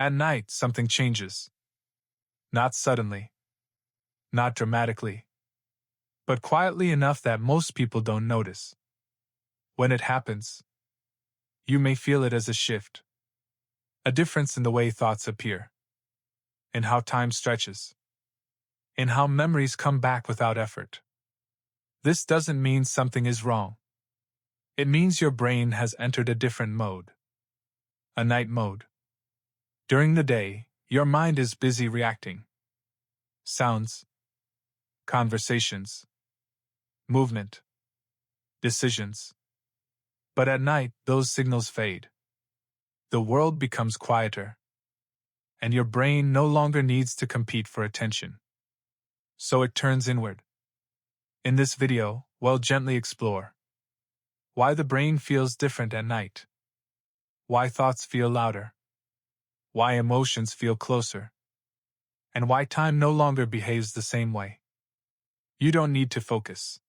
At night, something changes. Not suddenly, not dramatically, but quietly enough that most people don't notice. When it happens, you may feel it as a shift, a difference in the way thoughts appear, in how time stretches, in how memories come back without effort. This doesn't mean something is wrong. It means your brain has entered a different mode, a night mode. During the day, your mind is busy reacting. Sounds, conversations, movement, decisions. But at night, those signals fade. The world becomes quieter, and your brain no longer needs to compete for attention. So it turns inward. In this video, we'll gently explore why the brain feels different at night, why thoughts feel louder, why emotions feel closer, and why time no longer behaves the same way. You don't need to focus.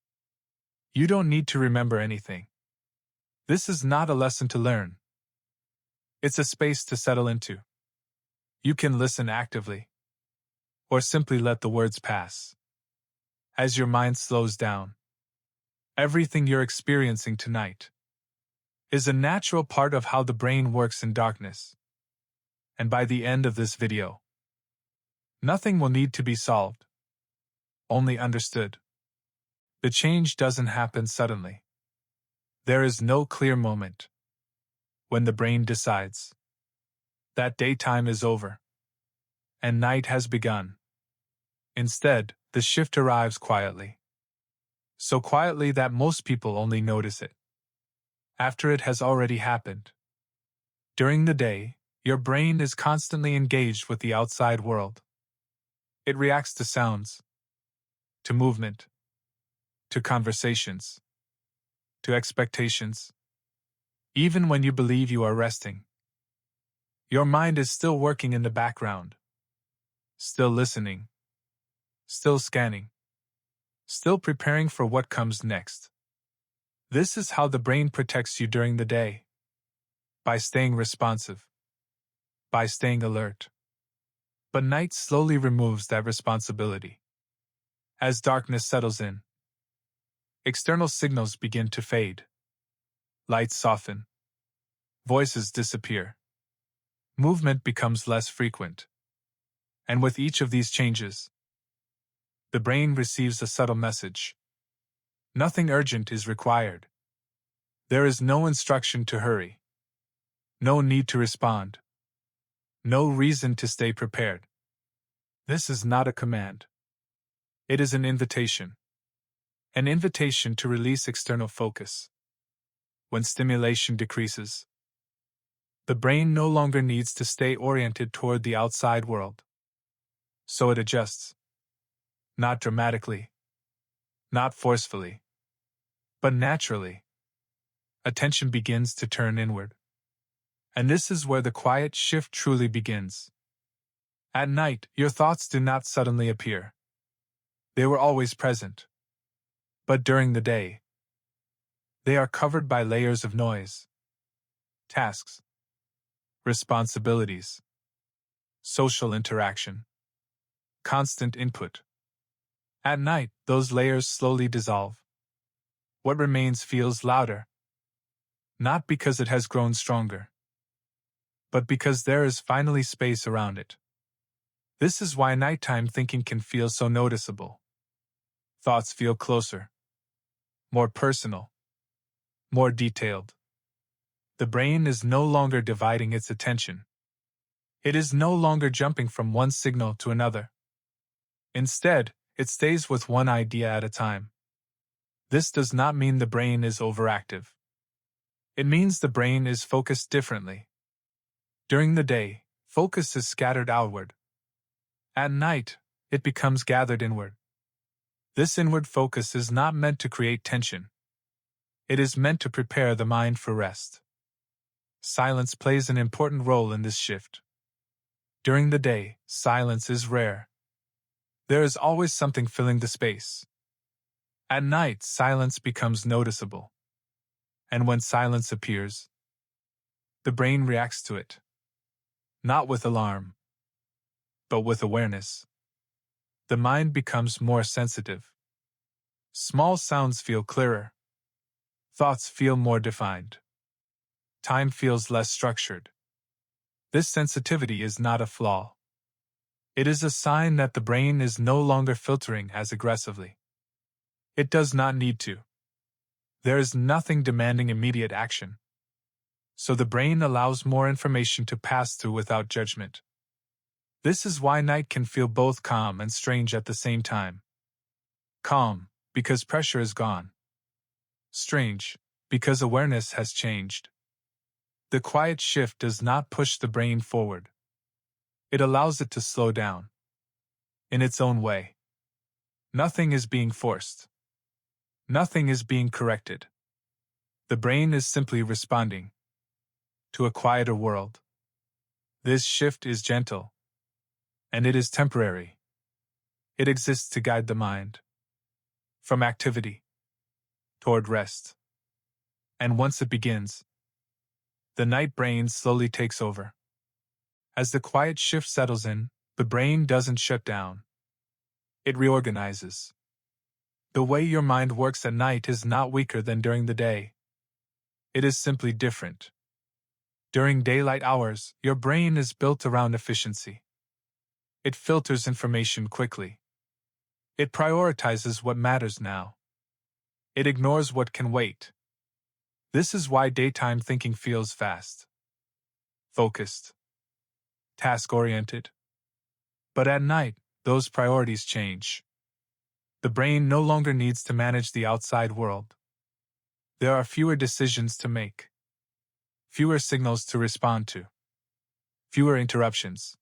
You don't need to remember anything. This is not a lesson to learn. It's a space to settle into. You can listen actively, or simply let the words pass. As your mind slows down, everything you're experiencing tonight is a natural part of how the brain works in darkness. And by the end of this video, nothing will need to be solved, only understood. The change doesn't happen suddenly. There is no clear moment when the brain decides that daytime is over and night has begun. Instead, the shift arrives quietly. So quietly that most people only notice it after it has already happened. During the day, your brain is constantly engaged with the outside world. It reacts to sounds, to movement, to conversations, to expectations. Even when you believe you are resting, your mind is still working in the background, still listening, still scanning, still preparing for what comes next. This is how the brain protects you during the day, by staying responsive, by staying alert. But night slowly removes that responsibility. As darkness settles in, external signals begin to fade. Lights soften. Voices disappear. Movement becomes less frequent. And with each of these changes, the brain receives a subtle message. Nothing urgent is required. There is no instruction to hurry. No need to respond. No reason to stay prepared. This is not a command. It is an invitation. An invitation to release external focus. When stimulation decreases, the brain no longer needs to stay oriented toward the outside world. So it adjusts. Not dramatically, not forcefully, but naturally. Attention begins to turn inward. And this is where the quiet shift truly begins. At night, your thoughts do not suddenly appear. They were always present. But during the day, they are covered by layers of noise, tasks, responsibilities, social interaction, constant input. At night, those layers slowly dissolve. What remains feels louder, not because it has grown stronger, but because there is finally space around it. This is why nighttime thinking can feel so noticeable. Thoughts feel closer, more personal, more detailed. The brain is no longer dividing its attention. It is no longer jumping from one signal to another. Instead, it stays with one idea at a time. This does not mean the brain is overactive. It means the brain is focused differently. During the day, focus is scattered outward. At night, it becomes gathered inward. This inward focus is not meant to create tension. It is meant to prepare the mind for rest. Silence plays an important role in this shift. During the day, silence is rare. There is always something filling the space. At night, silence becomes noticeable. And when silence appears, the brain reacts to it. not with alarm, but with awareness. The mind becomes more sensitive. Small sounds feel clearer. Thoughts feel more defined. Time feels less structured. This sensitivity is not a flaw. It is a sign that the brain is no longer filtering as aggressively. It does not need to. There is nothing demanding immediate action. So the brain allows more information to pass through without judgment. This is why night can feel both calm and strange at the same time. Calm, because pressure is gone. Strange, because awareness has changed. The quiet shift does not push the brain forward. It allows it to slow down. In its own way. Nothing is being forced. Nothing is being corrected. The brain is simply responding to a quieter world. This shift is gentle, and it is temporary. It exists to guide the mind from activity toward rest. And once it begins, the night brain slowly takes over. As the quiet shift settles in, the brain doesn't shut down. It reorganizes. The way your mind works at night is not weaker than during the day. It is simply different. During daylight hours, your brain is built around efficiency. It filters information quickly. It prioritizes what matters now. It ignores what can wait. This is why daytime thinking feels fast, focused, task-oriented. But at night, those priorities change. The brain no longer needs to manage the outside world. There are fewer decisions to make, fewer signals to respond to, fewer interruptions.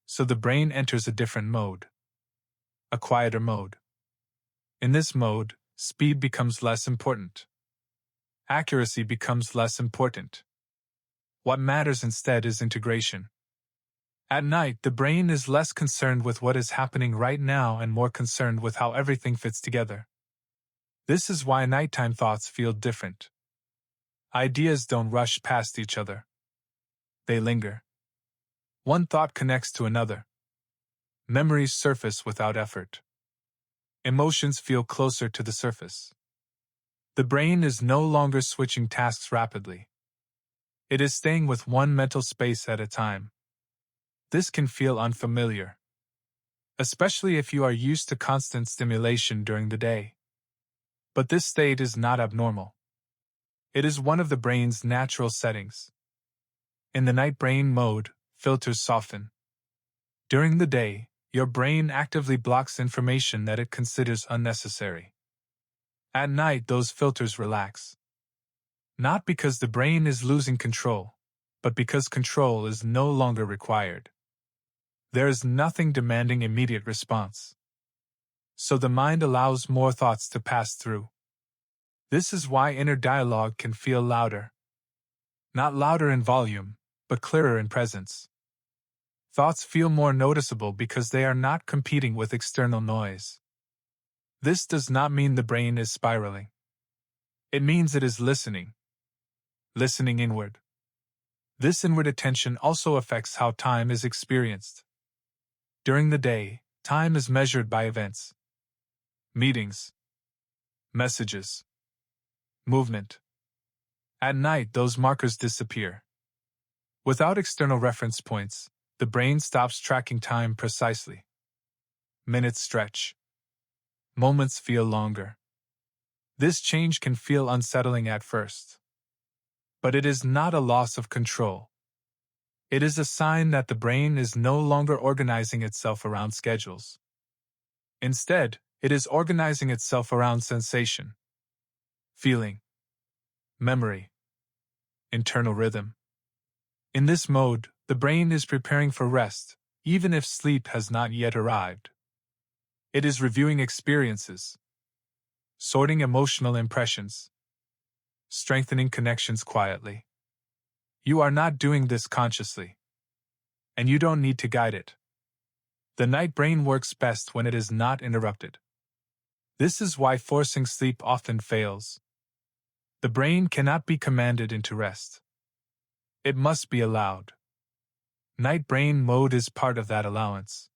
So the brain enters a different mode, a quieter mode. In this mode, speed becomes less important. Accuracy becomes less important. What matters instead is integration. At night, the brain is less concerned with what is happening right now and more concerned with how everything fits together. This is why nighttime thoughts feel different. Ideas don't rush past each other. They linger. One thought connects to another. Memories surface without effort. Emotions feel closer to the surface. The brain is no longer switching tasks rapidly. It is staying with one mental space at a time. This can feel unfamiliar, especially if you are used to constant stimulation during the day. But this state is not abnormal. It is one of the brain's natural settings. In the night brain mode, filters soften. During the day, your brain actively blocks information that it considers unnecessary. At night, those filters relax. Not because the brain is losing control, but because control is no longer required. There is nothing demanding immediate response. So the mind allows more thoughts to pass through. This is why inner dialogue can feel louder. Not louder in volume, but clearer in presence. Thoughts feel more noticeable because they are not competing with external noise. This does not mean the brain is spiraling. It means it is listening. Listening inward. This inward attention also affects how time is experienced. During the day, time is measured by events, meetings, messages, movement. At night, those markers disappear. Without external reference points, the brain stops tracking time precisely. Minutes stretch. Moments feel longer. This change can feel unsettling at first. But it is not a loss of control. It is a sign that the brain is no longer organizing itself around schedules. Instead, it is organizing itself around sensation, feeling, memory, internal rhythm. In this mode, the brain is preparing for rest, even if sleep has not yet arrived. It is reviewing experiences, sorting emotional impressions, strengthening connections quietly. You are not doing this consciously, and you don't need to guide it. The night brain works best when it is not interrupted. This is why forcing sleep often fails. The brain cannot be commanded into rest. It must be allowed. Night brain mode is part of that allowance.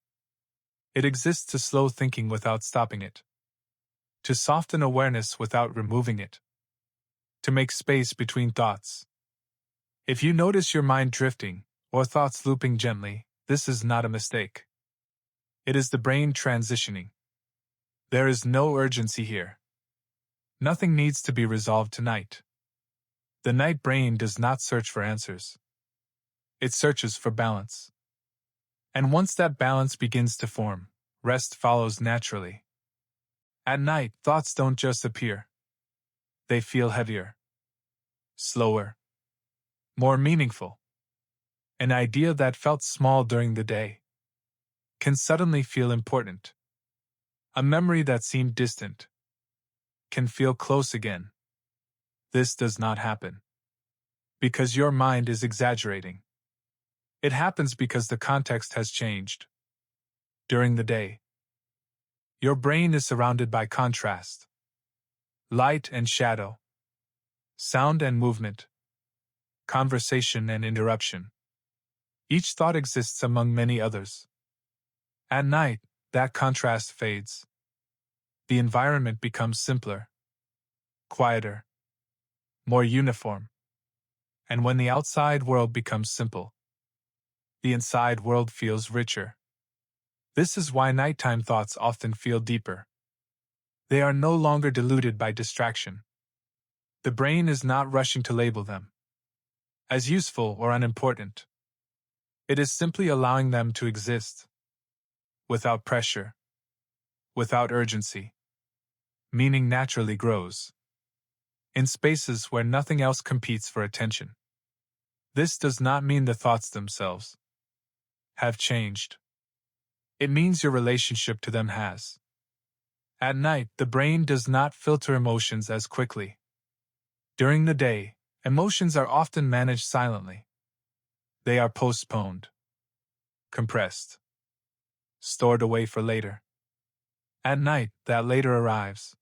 It exists to slow thinking without stopping it, to soften awareness without removing it, to make space between thoughts. If you notice your mind drifting, or thoughts looping gently, this is not a mistake. It is the brain transitioning. There is no urgency here. Nothing needs to be resolved tonight. The night brain does not search for answers. It searches for balance. And once that balance begins to form, rest follows naturally. At night, thoughts don't just appear. They feel heavier, slower, more meaningful. An idea that felt small during the day can suddenly feel important. A memory that seemed distant can feel close again. This does not happen because your mind is exaggerating. It happens because the context has changed. During the day, your brain is surrounded by contrast, light and shadow, sound and movement, conversation and interruption. Each thought exists among many others. At night, that contrast fades. The environment becomes simpler, quieter, more uniform. And when the outside world becomes simple, the inside world feels richer. This is why nighttime thoughts often feel deeper. They are no longer diluted by distraction. The brain is not rushing to label them as useful or unimportant. It is simply allowing them to exist, without pressure, without urgency. Meaning naturally grows in spaces where nothing else competes for attention. This does not mean the thoughts themselves have changed. It means your relationship to them has. At night, the brain does not filter emotions as quickly. During the day, emotions are often managed silently. They are postponed, compressed, stored away for later. At night, that later arrives.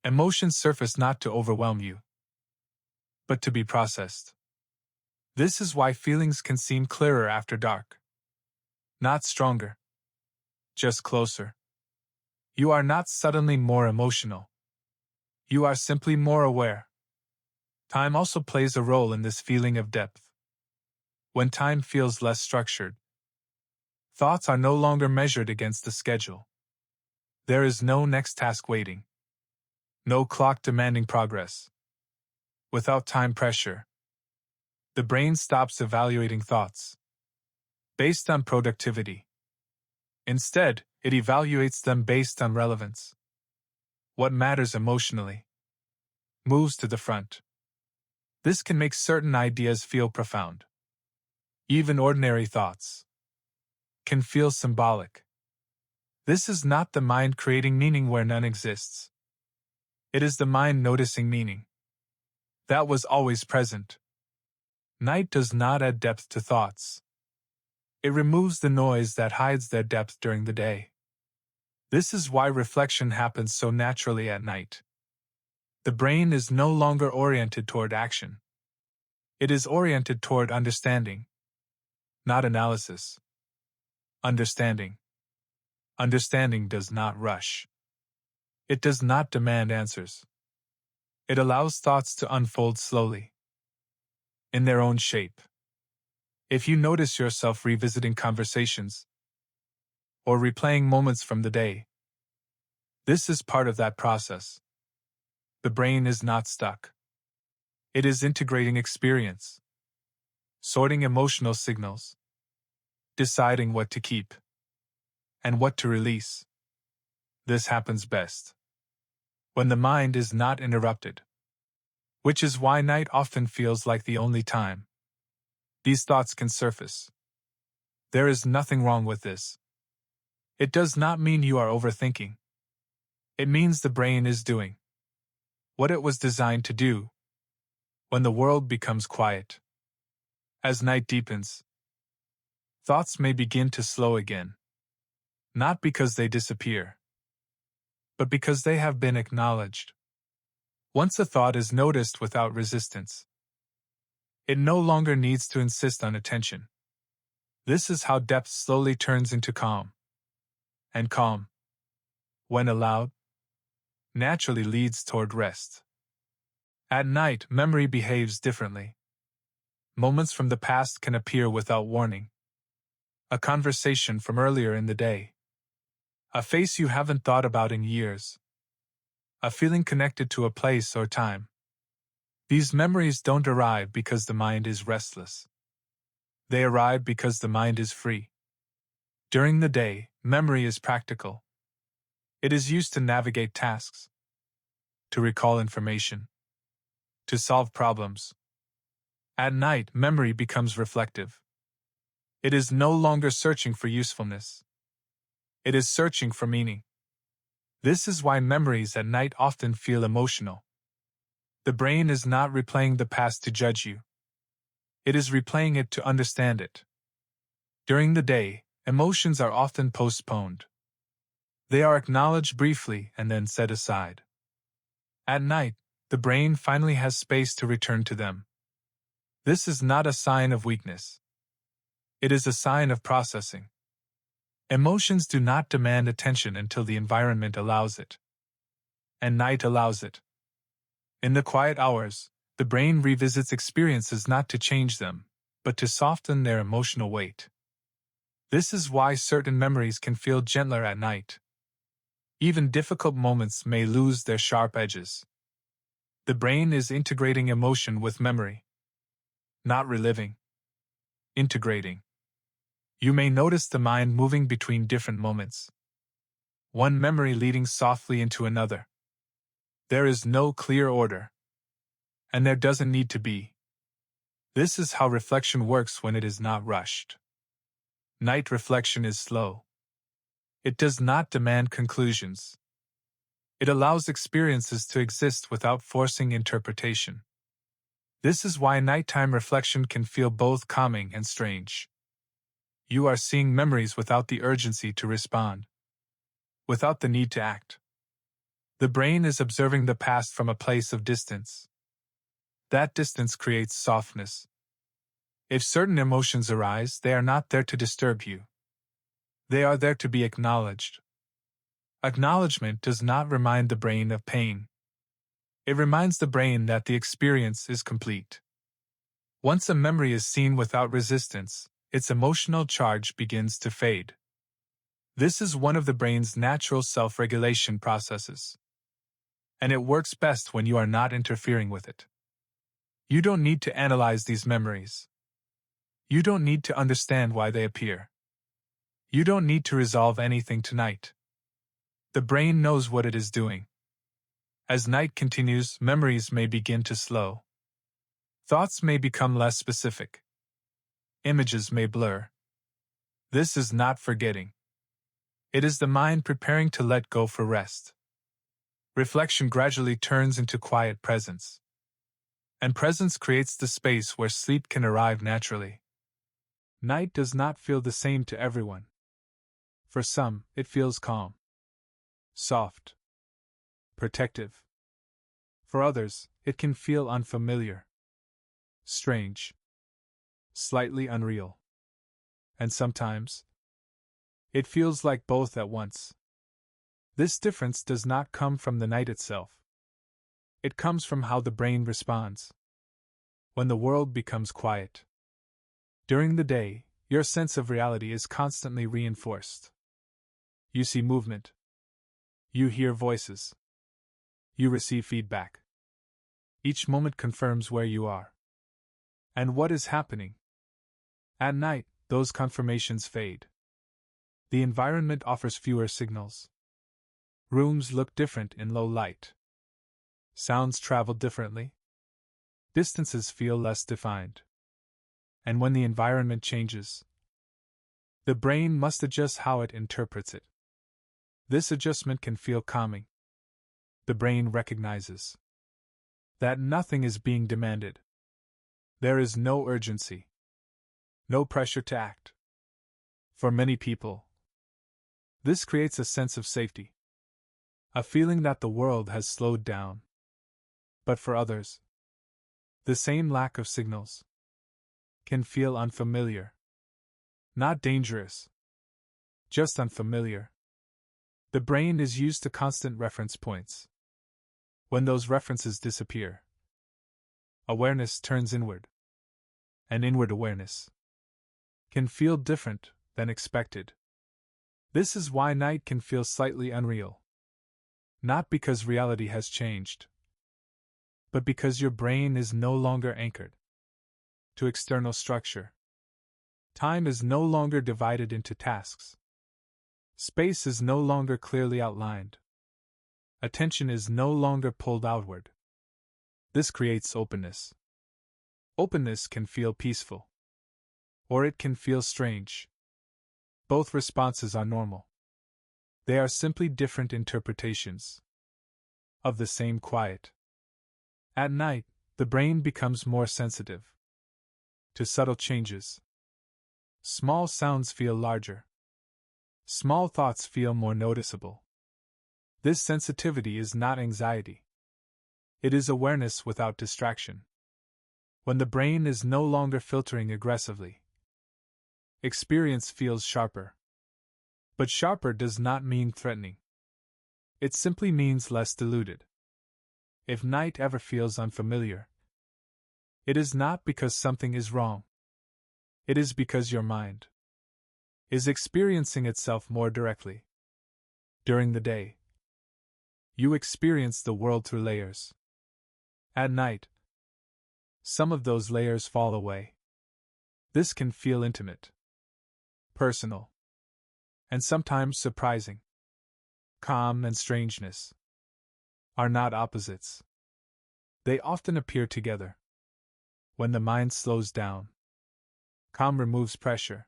Emotions surface not to overwhelm you, but to be processed. This is why feelings can seem clearer after dark. Not stronger, just closer. You are not suddenly more emotional. You are simply more aware. Time also plays a role in this feeling of depth. When time feels less structured, thoughts are no longer measured against the schedule. There is no next task waiting. No clock demanding progress. Without time pressure, the brain stops evaluating thoughts based on productivity. Instead, it evaluates them based on relevance. What matters emotionally moves to the front. This can make certain ideas feel profound. Even ordinary thoughts can feel symbolic. This is not the mind creating meaning where none exists. It is the mind noticing meaning that was always present. Night does not add depth to thoughts. It removes the noise that hides their depth during the day. This is why reflection happens so naturally at night. The brain is no longer oriented toward action. It is oriented toward understanding, not analysis. Understanding. Understanding does not rush. It does not demand answers. It allows thoughts to unfold slowly, in their own shape. If you notice yourself revisiting conversations or replaying moments from the day, this is part of that process. The brain is not stuck. It is integrating experience, sorting emotional signals, deciding what to keep and what to release. This happens best when the mind is not interrupted, which is why night often feels like the only time these thoughts can surface. There is nothing wrong with this. It does not mean you are overthinking. It means the brain is doing what it was designed to do when the world becomes quiet. As night deepens, thoughts may begin to slow again, not because they disappear, but because they have been acknowledged. Once a thought is noticed without resistance, it no longer needs to insist on attention. This is how depth slowly turns into calm. And calm, when allowed, naturally leads toward rest. At night, memory behaves differently. Moments from the past can appear without warning. A conversation from earlier in the day. A face you haven't thought about in years. A feeling connected to a place or time. These memories don't arrive because the mind is restless. They arrive because the mind is free. During the day, memory is practical. It is used to navigate tasks, to recall information, to solve problems. At night, memory becomes reflective. It is no longer searching for usefulness. It is searching for meaning. This is why memories at night often feel emotional. The brain is not replaying the past to judge you. It is replaying it to understand it. During the day, emotions are often postponed. They are acknowledged briefly and then set aside. At night, the brain finally has space to return to them. This is not a sign of weakness. It is a sign of processing. Emotions do not demand attention until the environment allows it. And night allows it. In the quiet hours, the brain revisits experiences not to change them, but to soften their emotional weight. This is why certain memories can feel gentler at night. Even difficult moments may lose their sharp edges. The brain is integrating emotion with memory. Not reliving. Integrating. You may notice the mind moving between different moments. One memory leading softly into another. There is no clear order. And there doesn't need to be. This is how reflection works when it is not rushed. Night reflection is slow. It does not demand conclusions. It allows experiences to exist without forcing interpretation. This is why nighttime reflection can feel both calming and strange. You are seeing memories without the urgency to respond, without the need to act. The brain is observing the past from a place of distance. That distance creates softness. If certain emotions arise, they are not there to disturb you. They are there to be acknowledged. Acknowledgement does not remind the brain of pain. It reminds the brain that the experience is complete. Once a memory is seen without resistance, its emotional charge begins to fade. This is one of the brain's natural self-regulation processes. And it works best when you are not interfering with it. You don't need to analyze these memories. You don't need to understand why they appear. You don't need to resolve anything tonight. The brain knows what it is doing. As night continues, memories may begin to slow. Thoughts may become less specific. Images may blur. This is not forgetting. It is the mind preparing to let go for rest. Reflection gradually turns into quiet presence. And presence creates the space where sleep can arrive naturally. Night does not feel the same to everyone. For some, it feels calm, soft, protective. For others, it can feel unfamiliar, strange, slightly unreal. And sometimes, it feels like both at once. This difference does not come from the night itself. It comes from how the brain responds. When the world becomes quiet. During the day, your sense of reality is constantly reinforced. You see movement. You hear voices. You receive feedback. Each moment confirms where you are and what is happening. At night, those confirmations fade. The environment offers fewer signals. Rooms look different in low light. Sounds travel differently. Distances feel less defined. And when the environment changes, the brain must adjust how it interprets it. This adjustment can feel calming. The brain recognizes that nothing is being demanded. There is no urgency, no pressure to act. For many people, this creates a sense of safety, a feeling that the world has slowed down. But for others, the same lack of signals can feel unfamiliar. Not dangerous, just unfamiliar. The brain is used to constant reference points. When those references disappear, awareness turns inward. And inward awareness can feel different than expected. This is why night can feel slightly unreal. Not because reality has changed, but because your brain is no longer anchored to external structure. Time is no longer divided into tasks. Space is no longer clearly outlined. Attention is no longer pulled outward. This creates openness. Openness can feel peaceful, or it can feel strange. Both responses are normal. They are simply different interpretations of the same quiet. At night, the brain becomes more sensitive to subtle changes. Small sounds feel larger. Small thoughts feel more noticeable. This sensitivity is not anxiety. It is awareness without distraction. When the brain is no longer filtering aggressively, experience feels sharper. But sharper does not mean threatening. It simply means less diluted. If night ever feels unfamiliar, it is not because something is wrong. It is because your mind is experiencing itself more directly. During the day, you experience the world through layers. At night, some of those layers fall away. This can feel intimate, personal, and sometimes surprising. Calm and strangeness are not opposites. They often appear together. When the mind slows down, calm removes pressure.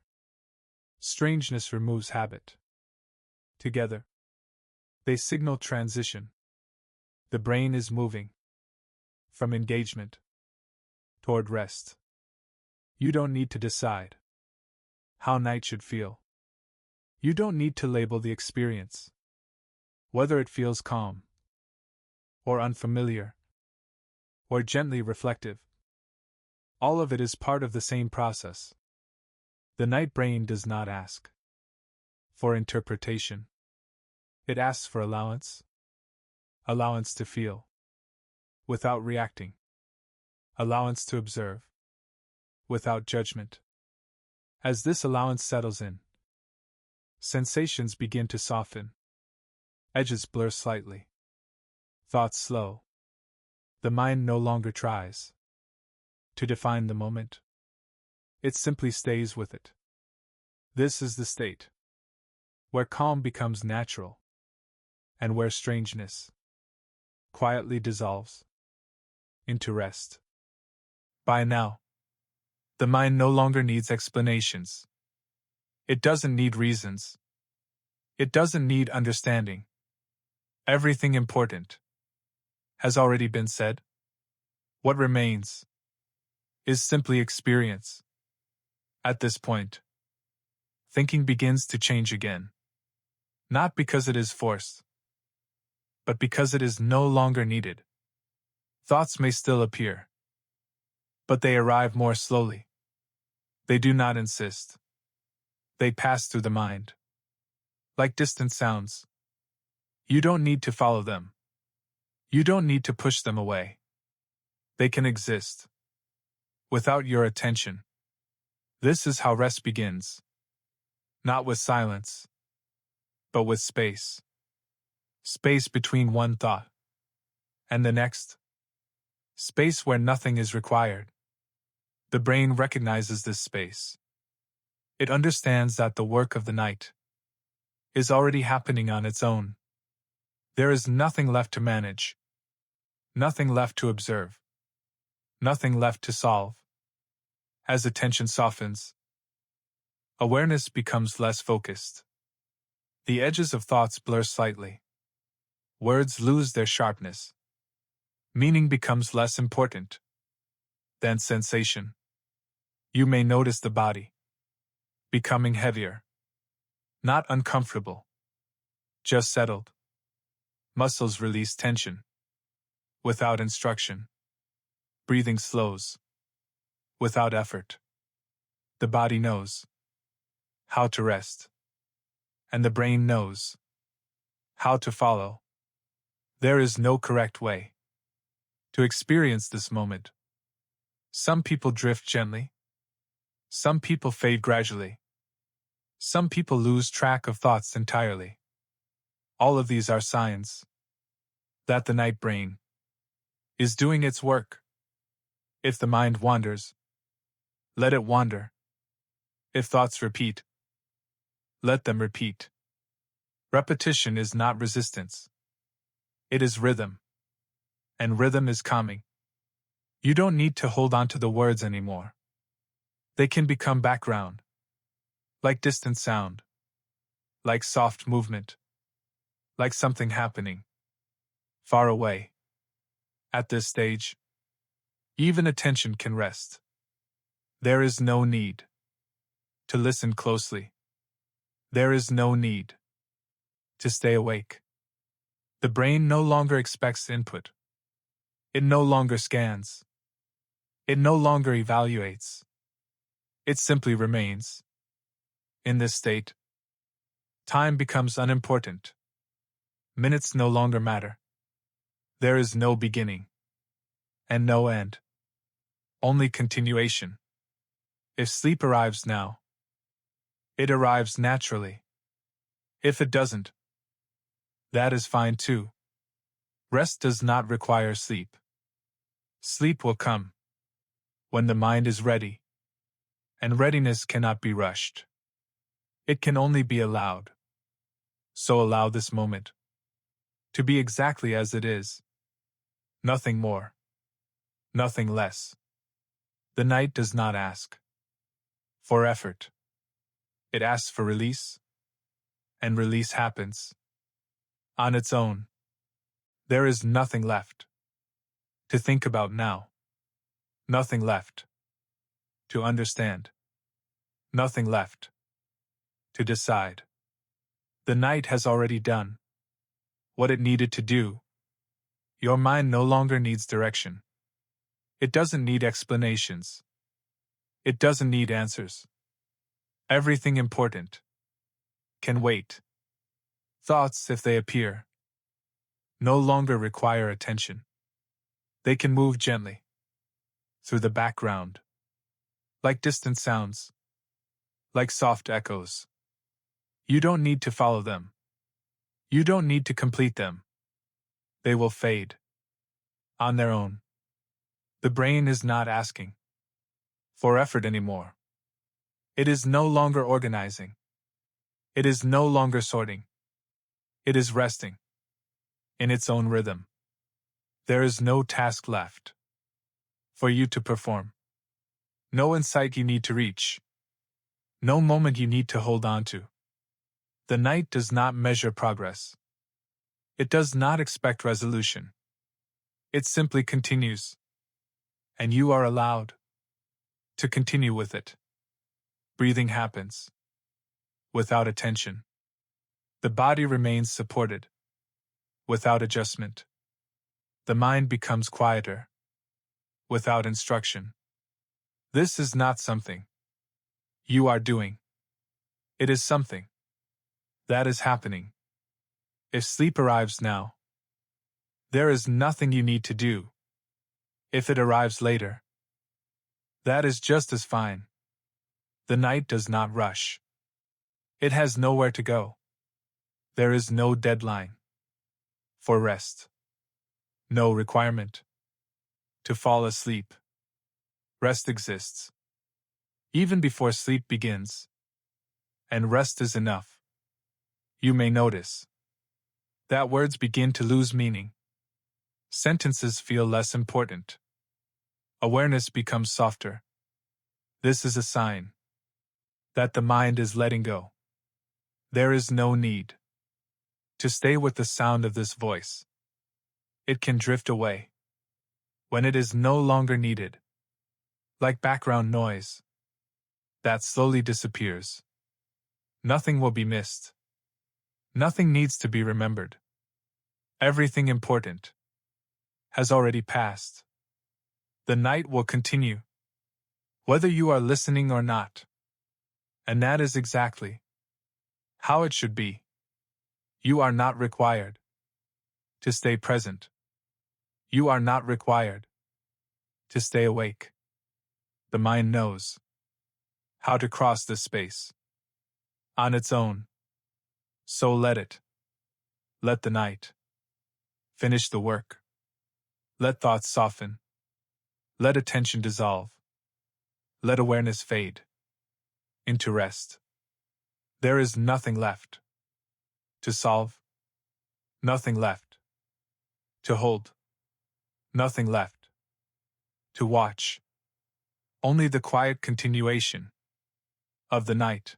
Strangeness removes habit. Together, they signal transition. The brain is moving from engagement toward rest. You don't need to decide how night should feel. You don't need to label the experience, whether it feels calm, or unfamiliar, or gently reflective. All of it is part of the same process. The night brain does not ask for interpretation. It asks for allowance. Allowance to feel without reacting. Allowance to observe without judgment. As this allowance settles in, sensations begin to soften. Edges blur slightly. Thoughts slow. The mind no longer tries to define the moment. It simply stays with it. This is the state where calm becomes natural, and where strangeness quietly dissolves into rest. By now, the mind no longer needs explanations. It doesn't need reasons. It doesn't need understanding. Everything important has already been said. What remains is simply experience. At this point, thinking begins to change again. Not because it is forced, but because it is no longer needed. Thoughts may still appear, but they arrive more slowly. They do not insist. They pass through the mind. Like distant sounds. You don't need to follow them. You don't need to push them away. They can exist without your attention. This is how rest begins. Not with silence, but with space. Space between one thought and the next. Space where nothing is required. The brain recognizes this space. It understands that the work of the night is already happening on its own. There is nothing left to manage. Nothing left to observe. Nothing left to solve. As attention softens, awareness becomes less focused. The edges of thoughts blur slightly. Words lose their sharpness. Meaning becomes less important than sensation. You may notice the body becoming heavier. Not uncomfortable. Just settled. Muscles release tension without instruction. Breathing slows without effort. The body knows how to rest. And the brain knows how to follow. There is no correct way to experience this moment. Some people drift gently. Some people fade gradually. Some people lose track of thoughts entirely. All of these are signs that the night brain is doing its work. If the mind wanders, let it wander. If thoughts repeat, let them repeat. Repetition is not resistance. It is rhythm. And rhythm is calming. You don't need to hold on to the words anymore. They can become background, like distant sound, like soft movement, like something happening far away. At this stage, even attention can rest. There is no need to listen closely. There is no need to stay awake. The brain no longer expects input. It no longer scans. It no longer evaluates. It simply remains. In this state, time becomes unimportant. Minutes no longer matter. There is no beginning and no end. Only continuation. If sleep arrives now, it arrives naturally. If it doesn't, that is fine too. Rest does not require sleep. Sleep will come when the mind is ready, and readiness cannot be rushed. It can only be allowed. So allow this moment to be exactly as it is. Nothing more. Nothing less. The night does not ask for effort. It asks for release, and release happens on its own. There is nothing left to think about now. Nothing left to understand. Nothing left to decide. The night has already done what it needed to do. Your mind no longer needs direction. It doesn't need explanations. It doesn't need answers. Everything important can wait. Thoughts, if they appear, no longer require attention. They can move gently through the background, like distant sounds, like soft echoes. You don't need to follow them. You don't need to complete them. They will fade on their own. The brain is not asking for effort anymore. It is no longer organizing. It is no longer sorting. It is resting in its own rhythm. There is no task left for you to perform. No insight you need to reach. No moment you need to hold on to. The night does not measure progress. It does not expect resolution. It simply continues. And you are allowed to continue with it. Breathing happens without attention. The body remains supported without adjustment. The mind becomes quieter without instruction. This is not something you are doing. It is something that is happening. If sleep arrives now, there is nothing you need to do. If it arrives later, that is just as fine. The night does not rush. It has nowhere to go. There is no deadline for rest. No requirement to fall asleep. Rest exists even before sleep begins. And rest is enough. You may notice that words begin to lose meaning. Sentences feel less important. Awareness becomes softer. This is a sign that the mind is letting go. There is no need to stay with the sound of this voice. It can drift away when it is no longer needed, like background noise that slowly disappears. Nothing will be missed. Nothing needs to be remembered. Everything important has already passed. The night will continue, whether you are listening or not. And that is exactly how it should be. You are not required to stay present. You are not required to stay awake. The mind knows how to cross this space on its own. So let it. Let the night finish the work. Let thoughts soften. Let attention dissolve. Let awareness fade into rest. There is nothing left to solve, nothing left to hold, nothing left to watch. Only the quiet continuation of the night.